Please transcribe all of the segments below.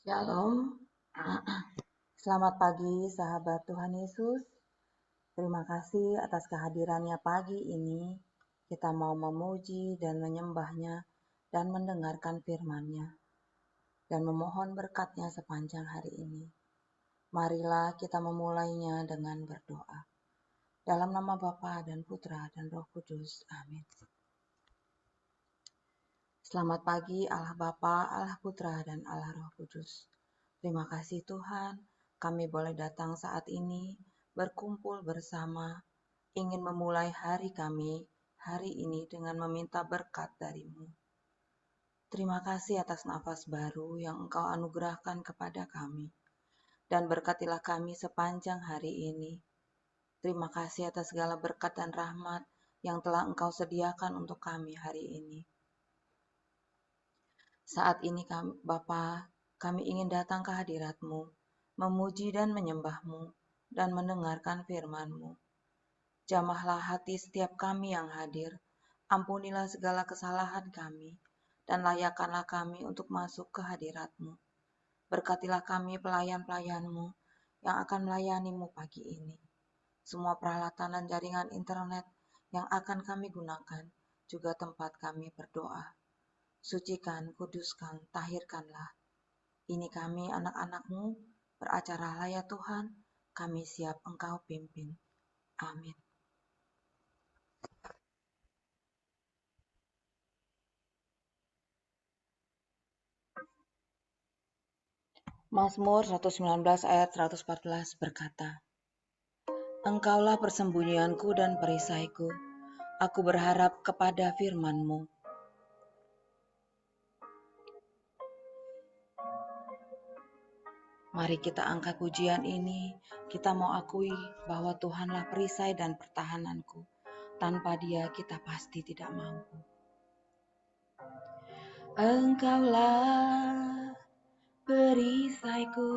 Shalom, selamat pagi sahabat Tuhan Yesus. Terima kasih atas kehadirannya pagi ini. Kita mau memuji dan menyembahnya dan mendengarkan firman-Nya dan memohon berkat-Nya sepanjang hari ini. Marilah kita memulainya dengan berdoa. Dalam nama Bapa dan Putra dan Roh Kudus. Amin. Selamat pagi Allah Bapa, Allah Putra dan Allah Roh Kudus. Terima kasih Tuhan, kami boleh datang saat ini, berkumpul bersama, ingin memulai hari kami, hari ini dengan meminta berkat dari-Mu. Terima kasih atas nafas baru yang Engkau anugerahkan kepada kami, dan berkatilah kami sepanjang hari ini. Terima kasih atas segala berkat dan rahmat yang telah Engkau sediakan untuk kami hari ini. Saat ini Bapa, kami ingin datang ke hadirat-Mu, memuji dan menyembah-Mu, dan mendengarkan firman-Mu. Jamahlah hati setiap kami yang hadir, ampunilah segala kesalahan kami, dan layakkanlah kami untuk masuk ke hadirat-Mu. Berkatilah kami pelayan-pelayan-Mu yang akan melayani-Mu pagi ini. Semua peralatan dan jaringan internet yang akan kami gunakan, juga tempat kami berdoa. Sucikan, kuduskan, tahirkanlah. Ini kami anak-anak-Mu, beracaralah ya Tuhan, kami siap Engkau pimpin. Amin. Mazmur 119 ayat 114 berkata, Engkaulah persembunyianku dan perisaiku, aku berharap kepada firman-Mu. Mari kita angkat pujian ini, kita mau akui bahwa Tuhanlah perisai dan pertahananku. Tanpa Dia kita pasti tidak mampu. Engkaulah perisaiku,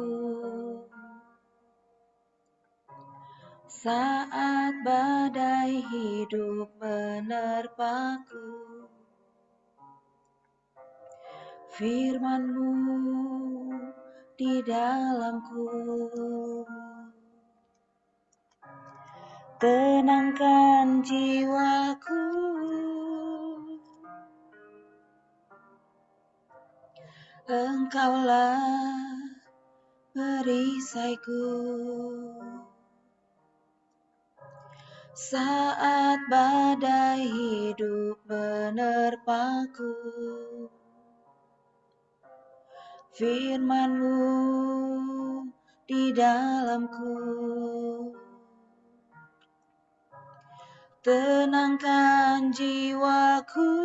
saat badai hidup menerpaku. Firman-Mu di dalamku, tenangkan jiwaku. Engkaulah perisaiku, saat badai hidup menerpaku. Firman-Mu di dalamku, tenangkan jiwaku.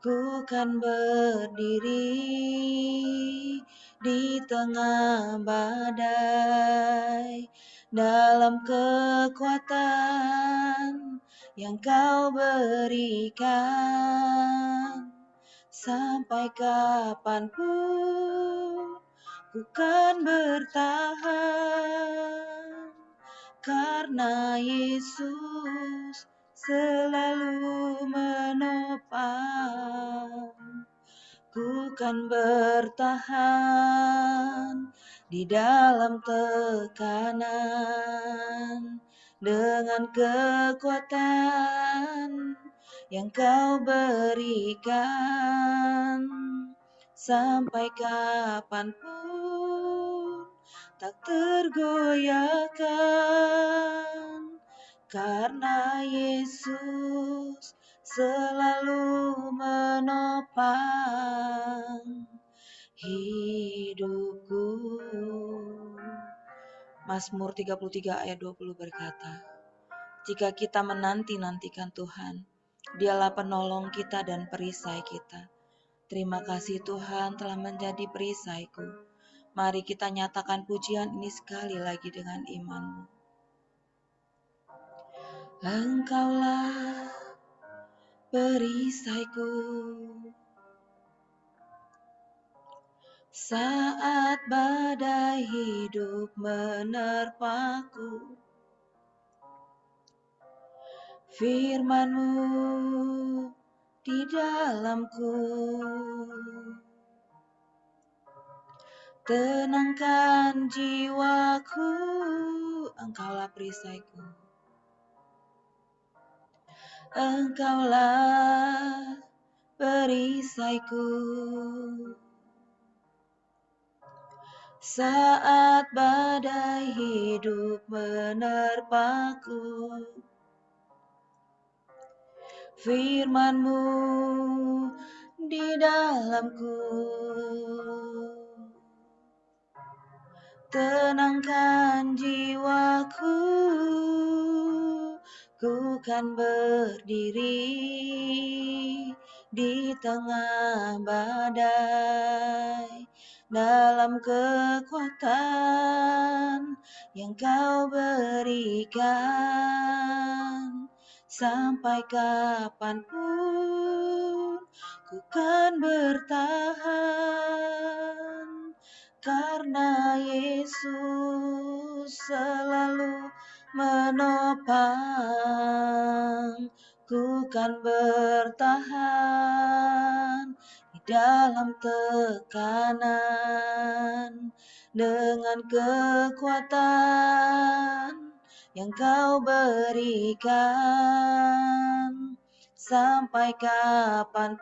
Ku kan berdiri di tengah badai, dalam kekuatan yang Kau berikan. Sampai kapanpun ku kan bertahan, karena Yesus selalu menopang. Ku kan bertahan di dalam tekanan, dengan kekuatan yang Kau berikan. Sampai kapanpun tak tergoyahkan, karena Yesus selalu menopang hidupku. Mazmur 33 ayat 20 berkata, jika kita menanti-nantikan Tuhan, Dialah penolong kita dan perisai kita. Terima kasih Tuhan telah menjadi perisaiku. Mari kita nyatakan pujian ini sekali lagi dengan iman-Mu. Engkaulah perisaiku, saat badai hidup menerpaku. Firman-Mu di dalamku, Tenangkan jiwaku, Engkaulah perisaiku. Engkaulah perisaiku. Saat badai hidup menerpaku, firman-Mu di dalamku. Tenangkan jiwaku, ku kan berdiri di tengah badai, dalam kekuatan yang Kau berikan. Sampai kapanpun ku kan bertahan, karena Yesus selalu menopang. Ku kan bertahan di dalam tekanan, dengan kekuatan yang Kau berikan. Sampai kapanpun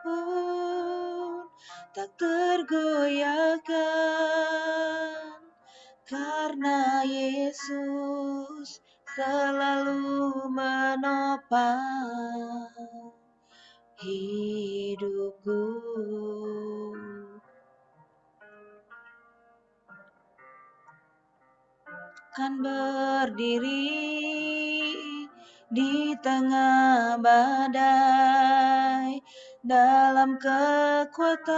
tak tergoyahkan, karena Yesus selalu menopang hidupku. Kan berdiri di tengah badai, dalam kekuatan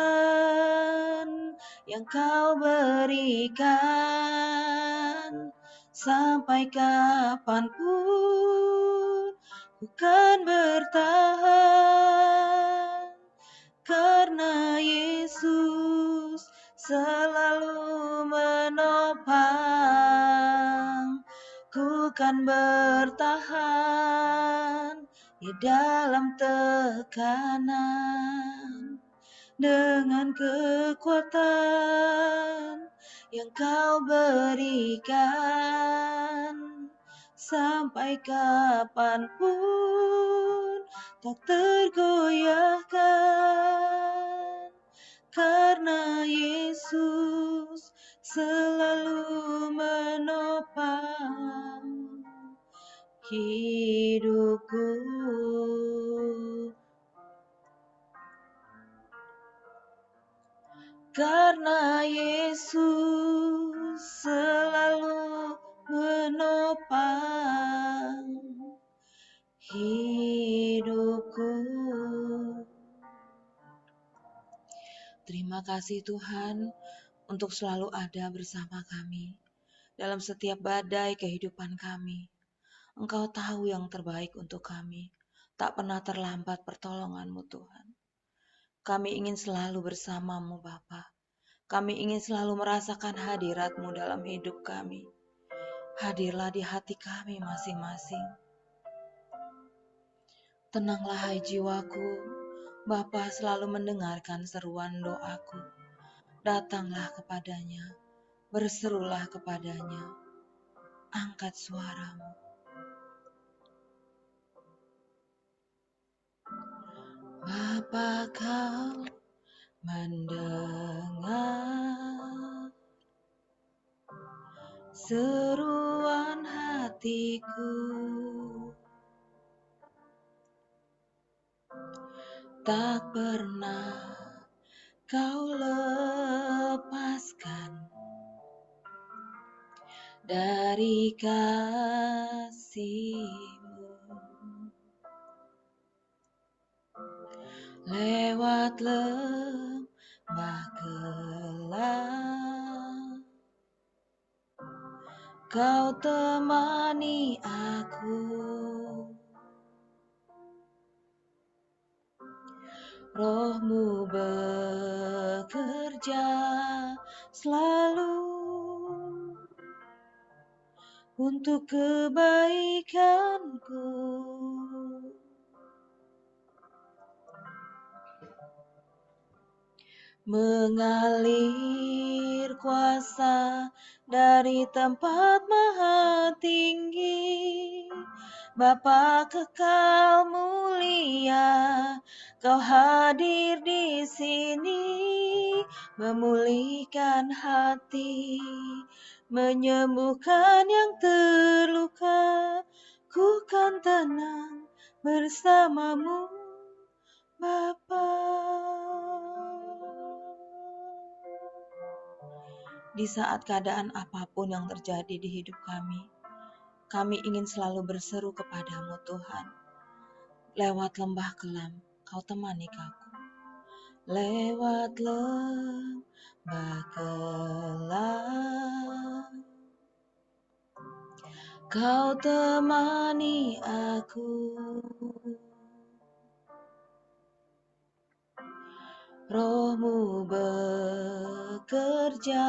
yang Kau berikan. Sampai kapanpun ku kan bertahan, karena Yesus selalu menopang. Ku kan bertahan di dalam tekanan, dengan kekuatan yang Kau berikan. Sampai kapanpun tak tergoyahkan, karena Yesus selalu menopang hidupku. Karena Yesus selalu menopang hidupku. Terima kasih Tuhan untuk selalu ada bersama kami dalam setiap badai kehidupan kami. Engkau tahu yang terbaik untuk kami. Tak pernah terlambat pertolongan-Mu Tuhan. Kami ingin selalu bersama-Mu Bapa. Kami ingin selalu merasakan hadirat-Mu dalam hidup kami. Hadirlah di hati kami masing-masing. Tenanglah hai jiwaku, Bapa selalu mendengarkan seruan doaku. Datanglah kepadanya, berserulah kepadanya, angkat suaramu. Bapa, Kau mendengar seruan hatiku, tak pernah Kau lepaskan dari kasih-Mu. Lewat lembah gelap, Kau temani aku. Roh-Mu bekerja selalu untuk kebaikanku. Mengalir berkuasa dari tempat maha tinggi. Bapa kekal mulia, Kau hadir di sini, memulihkan hati, menyembuhkan yang terluka. Ku kan tenang bersamamu, Bapa. Di saat keadaan apapun yang terjadi di hidup kami ingin selalu berseru kepadamu Tuhan. Lewat lembah kelam, Kau temani aku. Lewat lembah kelam, Kau temani aku. Roh-Mu bekerja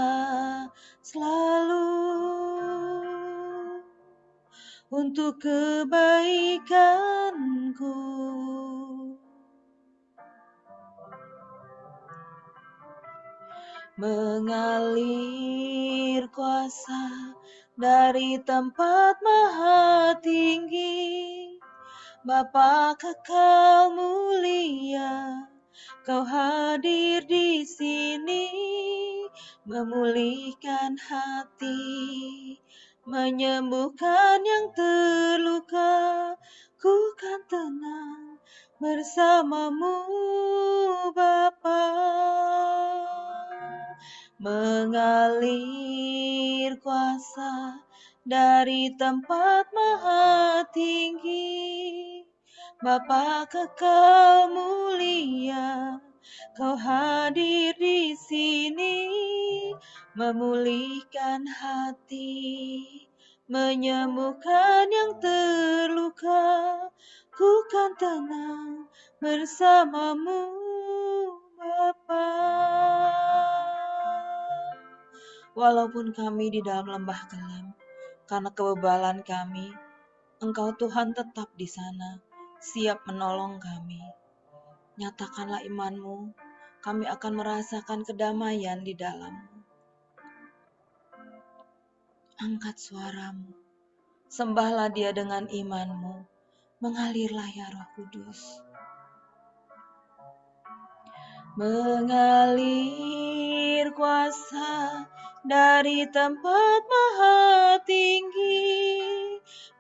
selalu untuk kebaikanku. Mengalir kuasa dari tempat maha tinggi. Bapa kekal mulia, Kau hadir di sini, memulihkan hati, menyembuhkan yang terluka. Ku kan tenang bersamamu, Bapa. Mengalir kuasa dari tempat maha tinggi. Bapa kekal mulia, Kau hadir di sini, memulihkan hati, menyembuhkan yang terluka. Ku kan tenang bersamamu, Bapa. Walaupun kami di dalam lembah kelam, karena kebebalan kami, Engkau Tuhan tetap di sana, siap menolong kami. Nyatakanlah iman-Mu, kami akan merasakan kedamaian di dalam-Mu. Angkat suara-Mu, sembahlah Dia dengan iman-Mu, mengalirlah ya Roh Kudus. Mengalir kuasa dari tempat maha tinggi.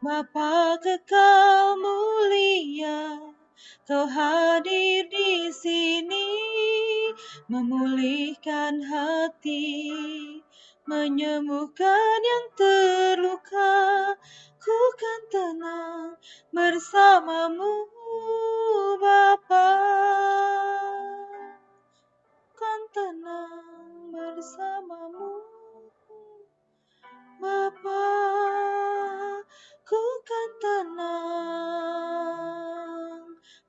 Bapa kekal mulia, Kau hadir di sini, memulihkan hati, menyembuhkan yang terluka. Ku kan tenang bersamamu, Bapa. Kan tenang bersamamu, Bapa. Ku kan tenang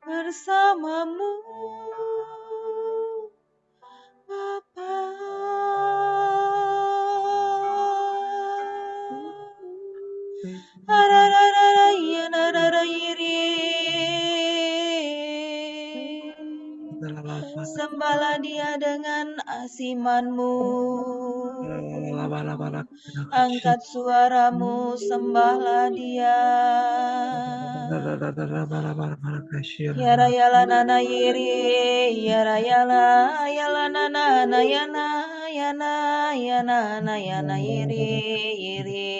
bersamamu, Bapa. Sembahlah Dia dengan asiman-Mu. Angkat suaramu, sembahlah Dia. Yara yala nana yiri, yara yala yala nana na yana yana yana na yana yiri.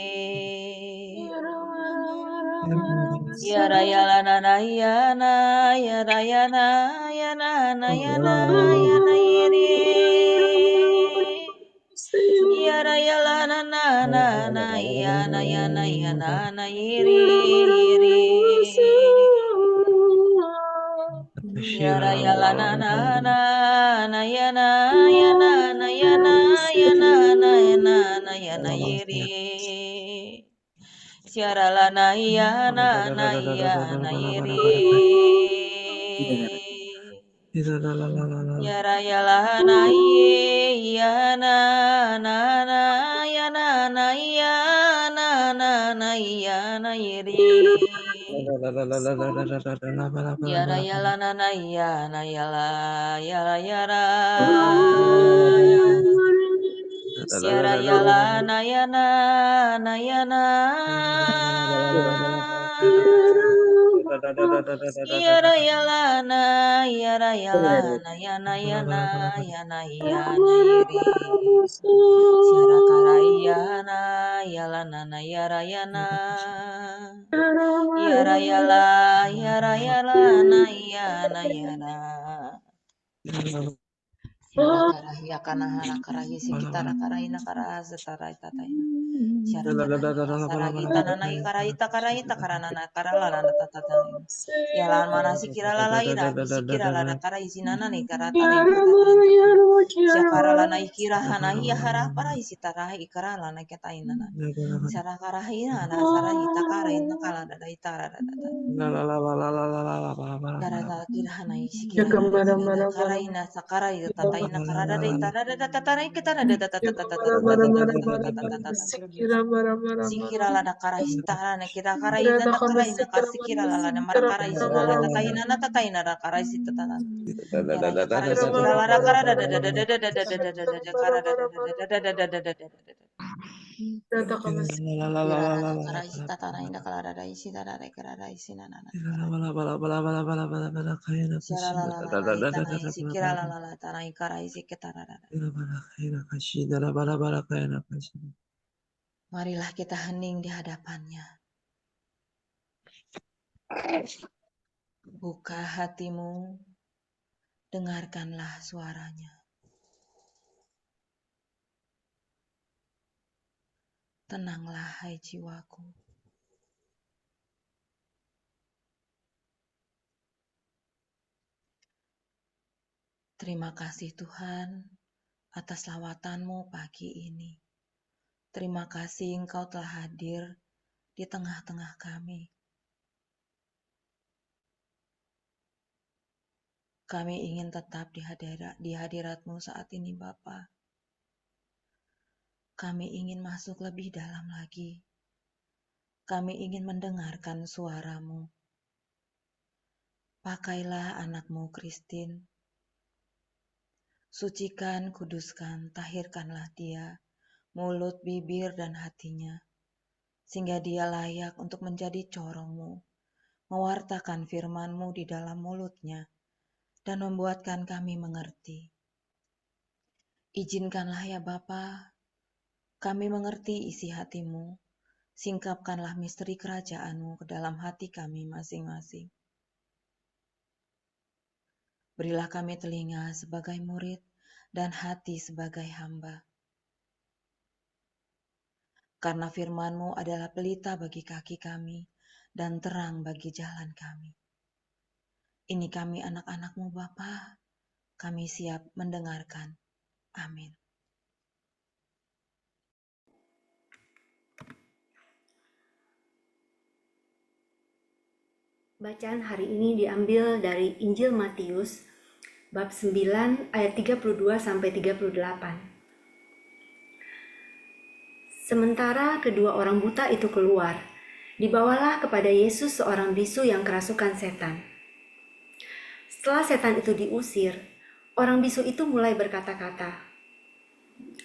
Yara yala nana yana yara yana yana na yana yana yiri. Yara yala nana na yana yana yana na yiri. Yara yala nana na yana yana na yana yana na yana yiri. Siara lana yana na yana yiri. Yara yala na yana na yana na yana yiri. Yara yala na yana yala yara. Siarayala nayana nayana. Siarayalana yarayalana yana yana yana yana iri. Siarakarayana yalana yarayana. Yarayala yarayalana yana yana. Siara karahi akana hana karahi sikitara karahina karaha tarai tataina. Siara karahi saragi tanana ikarahita karahita karanana karalana tatataina. Yalan mana sikira lalaira bisikira lana karahi sinana ni karatana ikatataina. Siakara lana ikira hana hiya hara para isitara ikara lana ketaina. Siara karahina na sarahita karaina kala dada itara dada. Darada kirahana isikira lana karaina sakara ida tataina karada de tarada tatarai kitara de sikira lana karahistara na kita karaina na karaina kasikira lana marakara isina la tataina na tataina na karaisi tatana yara ya karaisikira lana karada de karada kira lana karaisi tatana inda karada isi tarada karada isina nana Siara la la la la itana isikira la la la tana ikara isikitara. Marilah kita hening di hadapannya. Buka hatimu, dengarkanlah suaranya. Tenanglah hai jiwaku. Terima kasih Tuhan atas lawatanmu pagi ini. Terima kasih Engkau telah hadir di tengah-tengah kami. Kami ingin tetap di hadirat-Mu saat ini Bapa. Kami ingin masuk lebih dalam lagi. Kami ingin mendengarkan suara-Mu. Pakailah anak-Mu Christine. Sucikan, kuduskan, tahirkanlah dia, mulut, bibir, dan hatinya, sehingga dia layak untuk menjadi corong-Mu, mewartakan firman-Mu di dalam mulutnya, dan membuatkan kami mengerti. Izinkanlah ya Bapa, kami mengerti isi hati-Mu, singkapkanlah misteri kerajaan-Mu ke dalam hati kami masing-masing. Berilah kami telinga sebagai murid dan hati sebagai hamba. Karena firman-Mu adalah pelita bagi kaki kami dan terang bagi jalan kami. Ini kami anak-anak-Mu Bapa, kami siap mendengarkan. Amin. Bacaan hari ini diambil dari Injil Matius bab 9 ayat 32 sampai 38. Sementara kedua orang buta itu keluar, dibawalah kepada Yesus seorang bisu yang kerasukan setan. Setelah setan itu diusir, orang bisu itu mulai berkata-kata.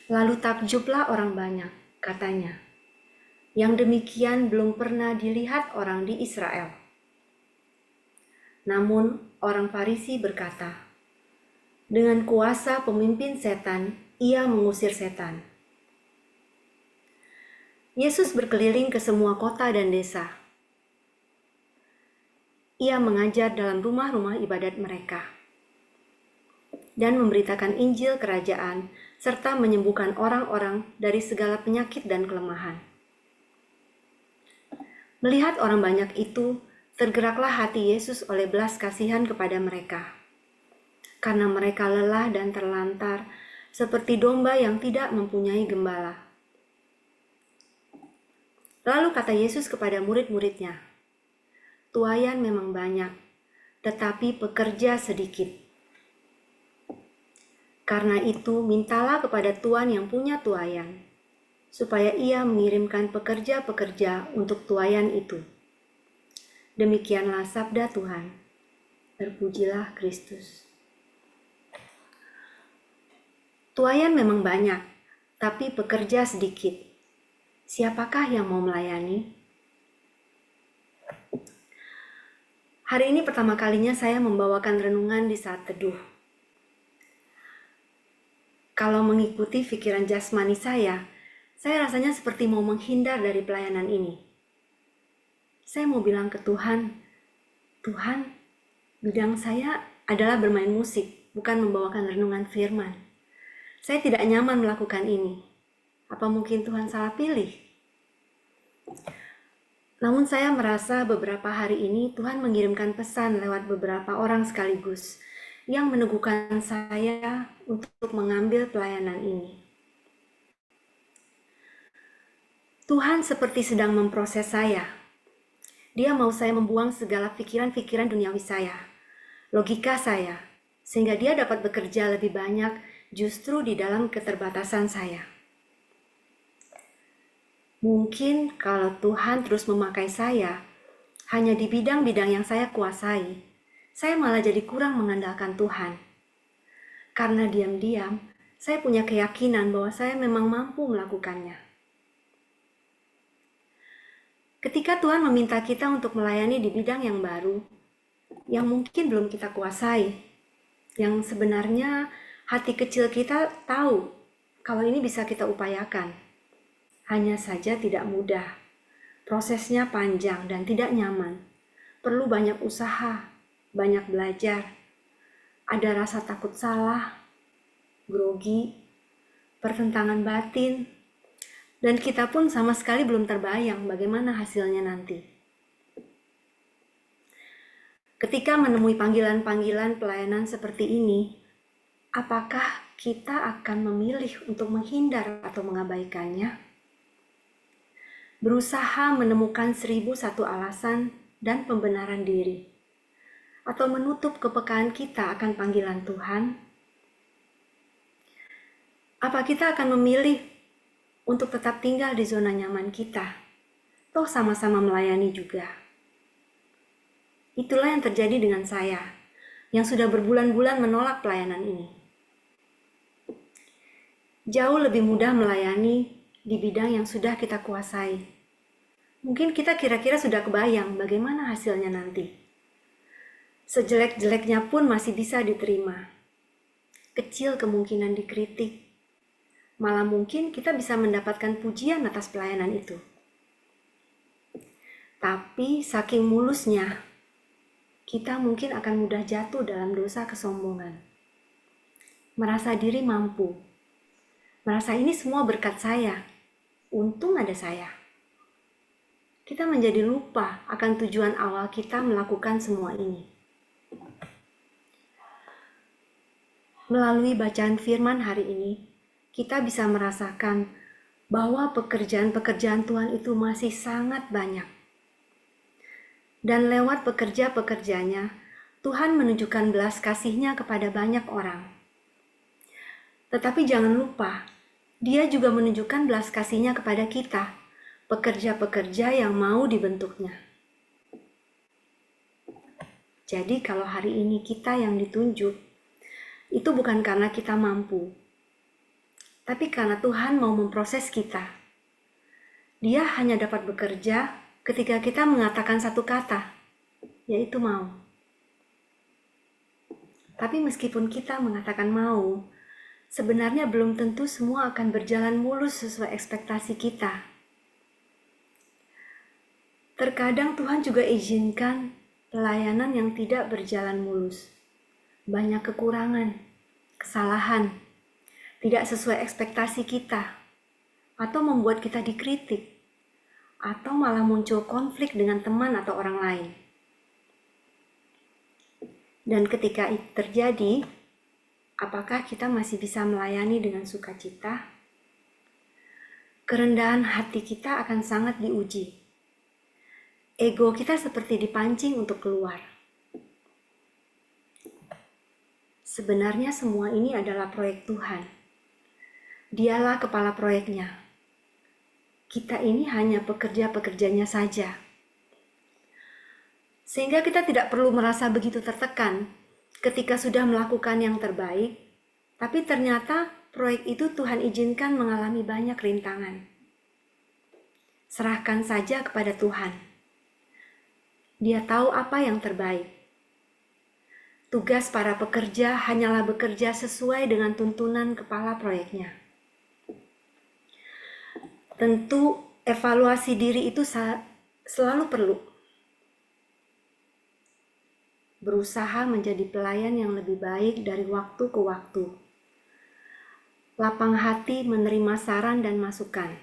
Lalu takjublah orang banyak, katanya. Yang demikian belum pernah dilihat orang di Israel. Namun orang Farisi berkata, dengan kuasa pemimpin setan, ia mengusir setan. Yesus berkeliling ke semua kota dan desa. Ia mengajar dalam rumah-rumah ibadat mereka dan memberitakan Injil kerajaan serta menyembuhkan orang-orang dari segala penyakit dan kelemahan. Melihat orang banyak itu, tergeraklah hati Yesus oleh belas kasihan kepada mereka. Karena mereka lelah dan terlantar, seperti domba yang tidak mempunyai gembala. Lalu kata Yesus kepada murid-muridnya, tuaian memang banyak, tetapi pekerja sedikit. Karena itu, mintalah kepada Tuan yang punya tuaian, supaya ia mengirimkan pekerja-pekerja untuk tuaian itu. Demikianlah sabda Tuhan. Terpujilah Kristus. Tuaian memang banyak, tapi pekerja sedikit. Siapakah yang mau melayani? Hari ini pertama kalinya saya membawakan renungan di saat teduh. Kalau mengikuti pikiran jasmani saya rasanya seperti mau menghindar dari pelayanan ini. Saya mau bilang ke Tuhan, Tuhan, bidang saya adalah bermain musik, bukan membawakan renungan firman. Saya tidak nyaman melakukan ini. Apa mungkin Tuhan salah pilih? Namun saya merasa beberapa hari ini Tuhan mengirimkan pesan lewat beberapa orang sekaligus yang meneguhkan saya untuk mengambil pelayanan ini. Tuhan seperti sedang memproses saya. Dia mau saya membuang segala pikiran-pikiran duniawi saya, logika saya, sehingga dia dapat bekerja lebih banyak justru di dalam keterbatasan saya. Mungkin kalau Tuhan terus memakai saya hanya di bidang-bidang yang saya kuasai, saya malah jadi kurang mengandalkan Tuhan. Karena diam-diam, saya punya keyakinan bahwa saya memang mampu melakukannya. Ketika Tuhan meminta kita untuk melayani di bidang yang baru, yang mungkin belum kita kuasai, yang sebenarnya hati kecil kita tahu kalau ini bisa kita upayakan. Hanya saja tidak mudah. Prosesnya panjang dan tidak nyaman. Perlu banyak usaha, banyak belajar. Ada rasa takut salah, grogi, pertentangan batin, dan kita pun sama sekali belum terbayang bagaimana hasilnya nanti. Ketika menemui panggilan-panggilan pelayanan seperti ini, apakah kita akan memilih untuk menghindar atau mengabaikannya? Berusaha menemukan 1001 alasan dan pembenaran diri, atau menutup kepekaan kita akan panggilan Tuhan? Apa kita akan memilih untuk tetap tinggal di zona nyaman kita, toh sama-sama melayani juga? Itulah yang terjadi dengan saya, yang sudah berbulan-bulan menolak pelayanan ini. Jauh lebih mudah melayani di bidang yang sudah kita kuasai. Mungkin kita kira-kira sudah kebayang bagaimana hasilnya nanti. Sejelek-jeleknya pun masih bisa diterima. Kecil kemungkinan dikritik. Malah mungkin kita bisa mendapatkan pujian atas pelayanan itu. Tapi saking mulusnya, kita mungkin akan mudah jatuh dalam dosa kesombongan. Merasa diri mampu. Merasa ini semua berkat saya. Untung ada saya. Kita menjadi lupa akan tujuan awal kita melakukan semua ini. Melalui bacaan firman hari ini, kita bisa merasakan bahwa pekerjaan-pekerjaan Tuhan itu masih sangat banyak. Dan lewat pekerja-pekerjanya, Tuhan menunjukkan belas kasih-Nya kepada banyak orang. Tetapi jangan lupa, Dia juga menunjukkan belas kasih-Nya kepada kita, pekerja-pekerja yang mau dibentuknya. Jadi kalau hari ini kita yang ditunjuk, itu bukan karena kita mampu, tapi karena Tuhan mau memproses kita. Dia hanya dapat bekerja ketika kita mengatakan satu kata, yaitu mau. Tapi meskipun kita mengatakan mau, sebenarnya belum tentu semua akan berjalan mulus sesuai ekspektasi kita. Terkadang Tuhan juga izinkan pelayanan yang tidak berjalan mulus. Banyak kekurangan, kesalahan, tidak sesuai ekspektasi kita, atau membuat kita dikritik, atau malah muncul konflik dengan teman atau orang lain. Dan ketika itu terjadi, apakah kita masih bisa melayani dengan sukacita? Kerendahan hati kita akan sangat diuji. Ego kita seperti dipancing untuk keluar. Sebenarnya semua ini adalah proyek Tuhan. Dialah kepala proyeknya. Kita ini hanya pekerja-pekerjanya saja. Sehingga kita tidak perlu merasa begitu tertekan ketika sudah melakukan yang terbaik, tapi ternyata proyek itu Tuhan izinkan mengalami banyak rintangan. Serahkan saja kepada Tuhan. Dia tahu apa yang terbaik. Tugas para pekerja hanyalah bekerja sesuai dengan tuntunan kepala proyeknya. Tentu evaluasi diri itu selalu perlu. Berusaha menjadi pelayan yang lebih baik dari waktu ke waktu. Lapang hati menerima saran dan masukan.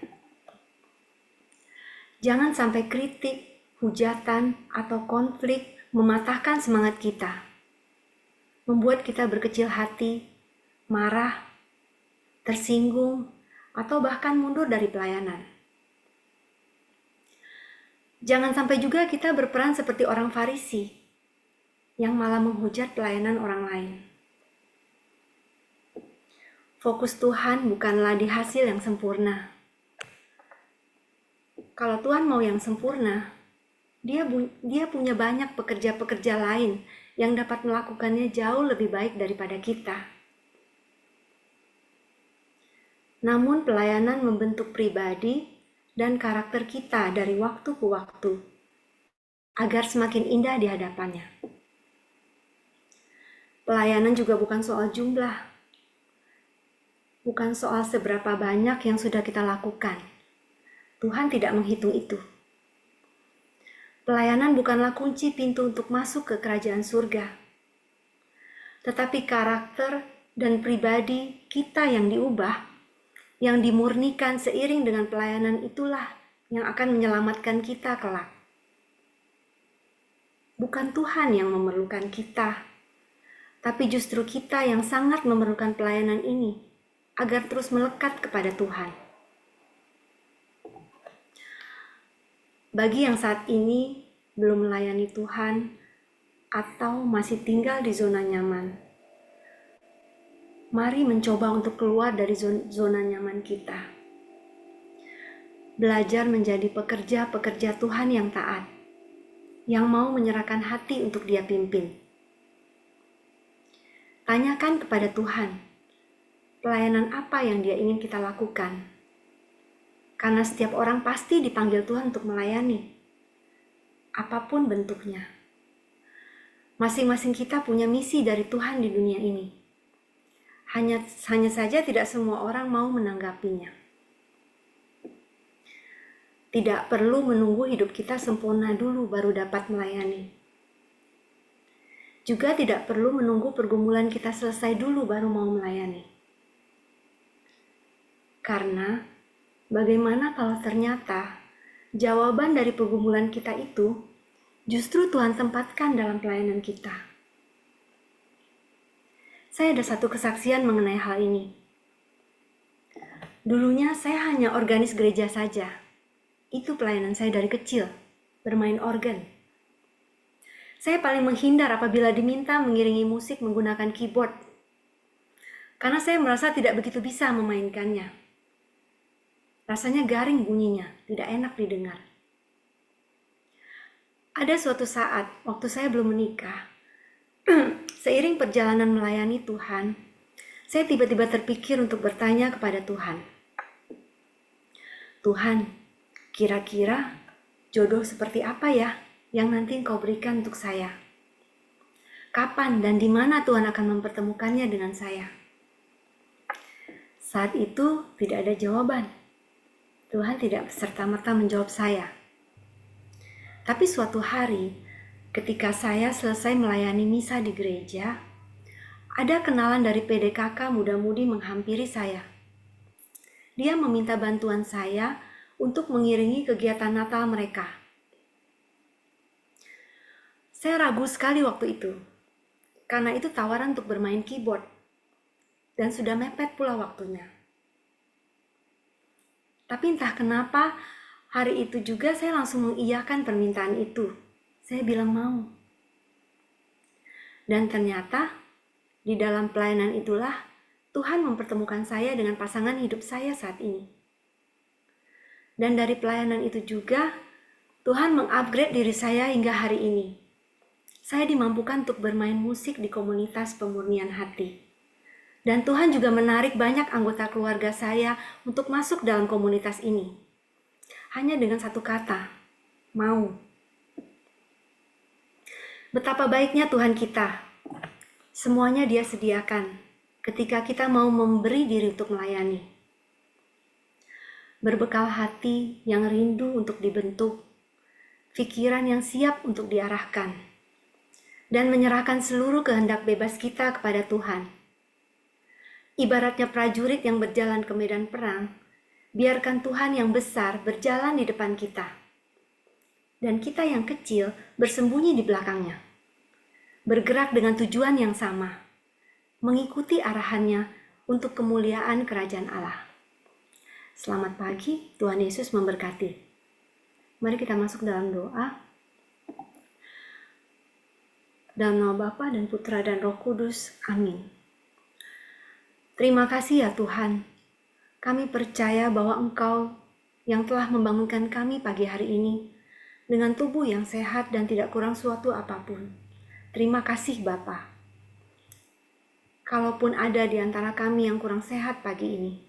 Jangan sampai kritik, hujatan, atau konflik mematahkan semangat kita, membuat kita berkecil hati, marah, tersinggung, atau bahkan mundur dari pelayanan. Jangan sampai juga kita berperan seperti orang Farisi yang malah menghujat pelayanan orang lain. Fokus Tuhan bukanlah di hasil yang sempurna. Kalau Tuhan mau yang sempurna, dia punya banyak pekerja-pekerja lain yang dapat melakukannya jauh lebih baik daripada kita. Namun pelayanan membentuk pribadi dan karakter kita dari waktu ke waktu, agar semakin indah di hadapannya. Pelayanan juga bukan soal jumlah, bukan soal seberapa banyak yang sudah kita lakukan. Tuhan tidak menghitung itu. Pelayanan bukanlah kunci pintu untuk masuk ke kerajaan surga. Tetapi karakter dan pribadi kita yang diubah, yang dimurnikan seiring dengan pelayanan itulah yang akan menyelamatkan kita kelak. Bukan Tuhan yang memerlukan kita, tapi justru kita yang sangat memerlukan pelayanan ini agar terus melekat kepada Tuhan. Bagi yang saat ini belum melayani Tuhan atau masih tinggal di zona nyaman, mari mencoba untuk keluar dari zona nyaman kita. Belajar menjadi pekerja-pekerja Tuhan yang taat, yang mau menyerahkan hati untuk Dia pimpin. Tanyakan kepada Tuhan, pelayanan apa yang Dia ingin kita lakukan. Karena setiap orang pasti dipanggil Tuhan untuk melayani, apapun bentuknya. Masing-masing kita punya misi dari Tuhan di dunia ini. Hanya saja tidak semua orang mau menanggapinya. Tidak perlu menunggu hidup kita sempurna dulu baru dapat melayani. Juga tidak perlu menunggu pergumulan kita selesai dulu baru mau melayani. Karena bagaimana kalau ternyata jawaban dari pergumulan kita itu justru Tuhan tempatkan dalam pelayanan kita? Saya ada satu kesaksian mengenai hal ini. Dulunya saya hanya organis gereja saja. Itu pelayanan saya dari kecil, bermain organ. Saya paling menghindar apabila diminta mengiringi musik menggunakan keyboard, karena saya merasa tidak begitu bisa memainkannya. Rasanya garing bunyinya, tidak enak didengar. Ada suatu saat, waktu saya belum menikah, seiring perjalanan melayani Tuhan, saya tiba-tiba terpikir untuk bertanya kepada Tuhan. Tuhan, kira-kira jodoh seperti apa ya yang nanti Engkau berikan untuk saya? Kapan dan di mana Tuhan akan mempertemukannya dengan saya? Saat itu tidak ada jawaban. Tuhan tidak serta-merta menjawab saya. Tapi suatu hari, ketika saya selesai melayani misa di gereja, ada kenalan dari PDKK muda-mudi menghampiri saya. Dia meminta bantuan saya untuk mengiringi kegiatan Natal mereka. Saya ragu sekali waktu itu, karena itu tawaran untuk bermain keyboard, dan sudah mepet pula waktunya. Tapi entah kenapa, hari itu juga saya langsung mengiyakan permintaan itu. Saya bilang mau. Dan ternyata, di dalam pelayanan itulah Tuhan mempertemukan saya dengan pasangan hidup saya saat ini. Dan dari pelayanan itu juga, Tuhan mengupgrade diri saya hingga hari ini. Saya dimampukan untuk bermain musik di komunitas pemurnian hati. Dan Tuhan juga menarik banyak anggota keluarga saya untuk masuk dalam komunitas ini. Hanya dengan satu kata, mau. Betapa baiknya Tuhan kita. Semuanya Dia sediakan ketika kita mau memberi diri untuk melayani. Berbekal hati yang rindu untuk dibentuk, pikiran yang siap untuk diarahkan, dan menyerahkan seluruh kehendak bebas kita kepada Tuhan. Ibaratnya prajurit yang berjalan ke medan perang, biarkan Tuhan yang besar berjalan di depan kita. Dan kita yang kecil bersembunyi di belakangnya. Bergerak dengan tujuan yang sama, mengikuti arahannya untuk kemuliaan kerajaan Allah. Selamat pagi, Tuhan Yesus memberkati. Mari kita masuk dalam doa. Dalam nama Bapa dan Putra dan Roh Kudus. Amin. Terima kasih ya Tuhan. Kami percaya bahwa Engkau yang telah membangunkan kami pagi hari ini dengan tubuh yang sehat dan tidak kurang suatu apapun. Terima kasih Bapa. Kalaupun ada di antara kami yang kurang sehat pagi ini,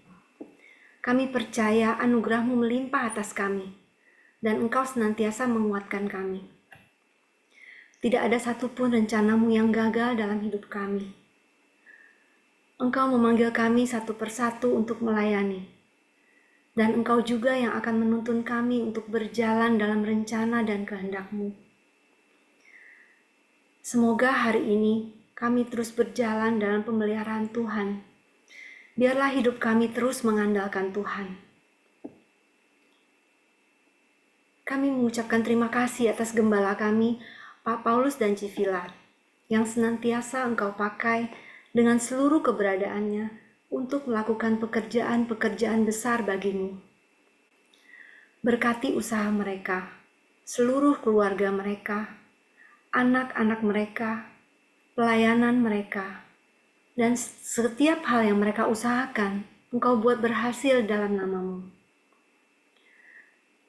kami percaya anugerah-Mu melimpah atas kami, dan Engkau senantiasa menguatkan kami. Tidak ada satupun rencana-Mu yang gagal dalam hidup kami. Engkau memanggil kami satu persatu untuk melayani, dan Engkau juga yang akan menuntun kami untuk berjalan dalam rencana dan kehendak-Mu. Semoga hari ini kami terus berjalan dalam pemeliharaan Tuhan. Biarlah hidup kami terus mengandalkan Tuhan. Kami mengucapkan terima kasih atas gembala kami, Pak Paulus dan Civilar, yang senantiasa Engkau pakai dengan seluruh keberadaannya untuk melakukan pekerjaan-pekerjaan besar bagimu. Berkati usaha mereka, seluruh keluarga mereka, anak-anak mereka, pelayanan mereka, dan setiap hal yang mereka usahakan, Engkau buat berhasil dalam nama-Mu.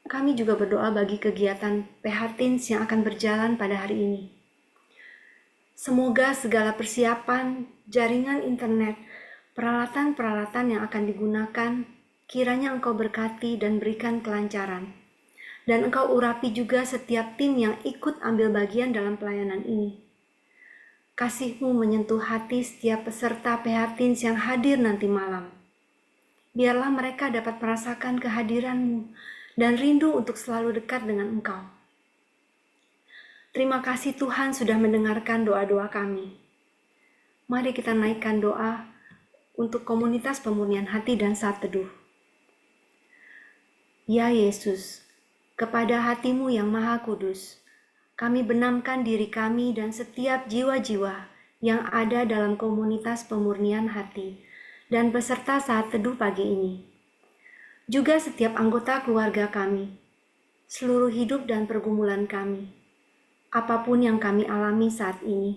Kami juga berdoa bagi kegiatan PH Teens yang akan berjalan pada hari ini. Semoga segala persiapan, jaringan internet, peralatan-peralatan yang akan digunakan, kiranya Engkau berkati dan berikan kelancaran. Dan Engkau urapi juga setiap tim yang ikut ambil bagian dalam pelayanan ini. Kasih-Mu menyentuh hati setiap peserta PH Teens yang hadir nanti malam. Biarlah mereka dapat merasakan kehadiran-Mu dan rindu untuk selalu dekat dengan Engkau. Terima kasih Tuhan sudah mendengarkan doa-doa kami. Mari kita naikkan doa untuk komunitas pemurnian hati dan saat teduh. Ya Yesus, kepada hati-Mu yang maha kudus, kami benamkan diri kami dan setiap jiwa-jiwa yang ada dalam komunitas pemurnian hati dan peserta saat teduh pagi ini. Juga setiap anggota keluarga kami, seluruh hidup dan pergumulan kami. Apapun yang kami alami saat ini,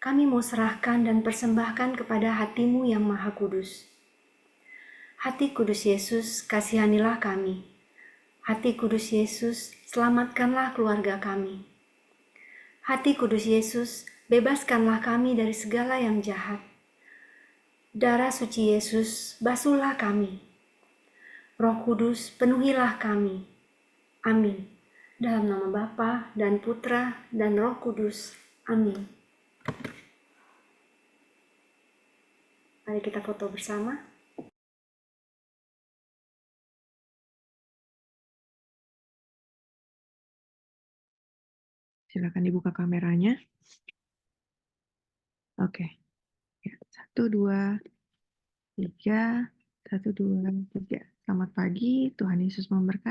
kami mau serahkan dan persembahkan kepada hati-Mu yang maha kudus. Hati kudus Yesus, kasihanilah kami. Hati kudus Yesus, selamatkanlah keluarga kami. Hati kudus Yesus, bebaskanlah kami dari segala yang jahat. Darah suci Yesus, basuhlah kami. Roh Kudus, penuhilah kami. Amin. Dalam nama Bapa dan Putra dan Roh Kudus. Amin. Mari kita foto bersama. Silakan dibuka kameranya. Oke. Ya, 1, 2, 3. 1, 2, 3. Selamat pagi, Tuhan Yesus memberkati.